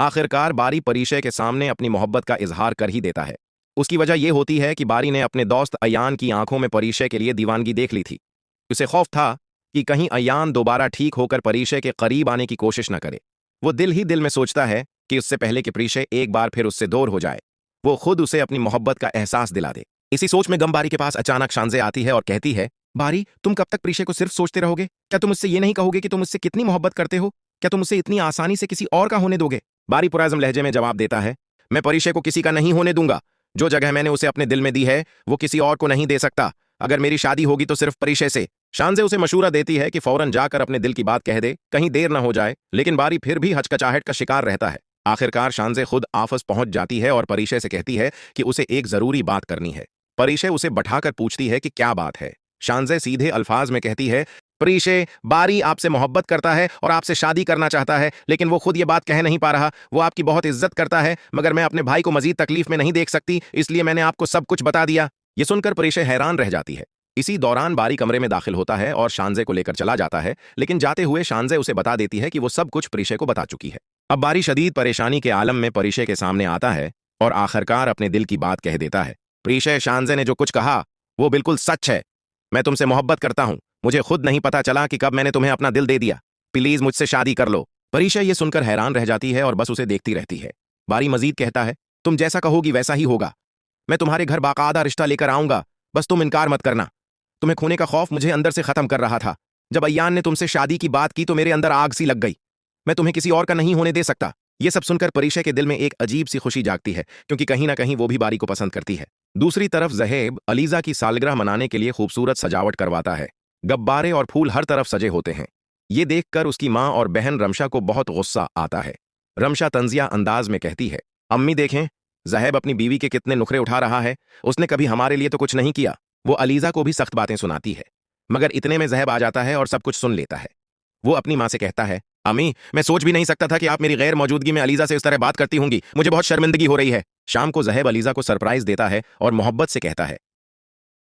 आखिरकार बारी परीशे के सामने अपनी मोहब्बत का इजहार कर ही देता है। उसकी वजह यह होती है कि बारी ने अपने दोस्त अयान की आंखों में परीशे के लिए दीवानगी देख ली थी। उसे खौफ था कि कहीं अयान दोबारा ठीक होकर परीशे के करीब आने की कोशिश न करे। वो दिल ही दिल में सोचता है कि उससे पहले कि परीशे एक बार फिर उससे दूर हो जाए, वो खुद उसे अपनी मोहब्बत का एहसास दिला दे। इसी सोच में गम बारी के पास अचानक शांजे आती है और कहती है, बारी, तुम कब तक परीशे को सिर्फ सोचते रहोगे? क्या तुम मुझसे ये नहीं कहोगे कि तुम मुझसे कितनी मोहब्बत करते हो? क्या तुम उसे इतनी आसानी से किसी और का होने दोगे? बारी पुराज़म लहजे में जवाब देता है, मैं परीशे को किसी का नहीं होने दूंगा। जो जगह मैंने उसे अपने दिल में दी है वो किसी और को नहीं दे सकता। अगर मेरी शादी होगी तो सिर्फ परीशे से। शांजे उसे मशूरा देती है कि फौरन जाकर अपने दिल की बात कह दे, कहीं देर न हो जाए, लेकिन बारी फिर भी हचकचाहट का शिकार रहता है। आखिरकार शांजे खुद आफस पहुंच जाती है और परीशे से कहती है कि उसे एक जरूरी बात करनी है। परीशे उसे बैठाकर पूछती है कि क्या बात है। शांजे सीधे अल्फाज में कहती है, परीशे, बारी आपसे मोहब्बत करता है और आपसे शादी करना चाहता है, लेकिन वो खुद ये बात कह नहीं पा रहा। वो आपकी बहुत इज्जत करता है, मगर मैं अपने भाई को मजीद तकलीफ में नहीं देख सकती, इसलिए मैंने आपको सब कुछ बता दिया। ये सुनकर परीशे हैरान रह जाती है। इसी दौरान बारी कमरे में दाखिल होता है और शांजे को लेकर चला जाता है, लेकिन जाते हुए शांजे उसे बता देती है कि वो सब कुछ परीशे को बता चुकी है। अब बारी शदीद परेशानी के आलम में परीशे के सामने आता है और आखिरकार अपने दिल की बात कह देता है। परीशे, शांजे ने जो कुछ कहा वो बिल्कुल सच है। मैं तुमसे मोहब्बत करता हूं। मुझे खुद नहीं पता चला कि कब मैंने तुम्हें अपना दिल दे दिया। प्लीज मुझसे शादी कर लो। परीशा ये सुनकर हैरान रह जाती है और बस उसे देखती रहती है। बारी मजीद कहता है, तुम जैसा कहोगी वैसा ही होगा। मैं तुम्हारे घर बाकायदा रिश्ता लेकर आऊंगा, बस तुम इनकार मत करना। तुम्हें खोने का खौफ मुझे अंदर से खत्म कर रहा था। जब अय्यान ने तुमसे शादी की बात की तो मेरे अंदर आग सी लग गई। मैं तुम्हें किसी और का नहीं होने दे सकता। ये सब सुनकर परीशा के दिल में एक अजीब सी खुशी जागती है, क्योंकि कहीं ना कहीं वो भी बारी को पसंद करती है। दूसरी तरफ ज़हेब अलीजा की सालगिरह मनाने के लिए खूबसूरत सजावट करवाता है। गब्बारे और फूल हर तरफ सजे होते हैं। ये देखकर उसकी माँ और बहन रमशा को बहुत गुस्सा आता है। रमशा तंजिया अंदाज में कहती है, अम्मी देखें, ज़हेब अपनी बीवी के कितने नुखरे उठा रहा है। उसने कभी हमारे लिए तो कुछ नहीं किया। वो अलीजा को भी सख्त बातें सुनाती है, मगर इतने में ज़हेब आ जाता है और सब कुछ सुन लेता है। वो अपनी माँ से कहता है, अम्मी, मैं सोच भी नहीं सकता था कि आप मेरी गैर मौजूदगी में अलीजा से इस तरह बात करती होंगी। मुझे बहुत शर्मिंदगी हो रही है। शाम को ज़हेब अलीजा को सरप्राइज देता है और मोहब्बत से कहता है,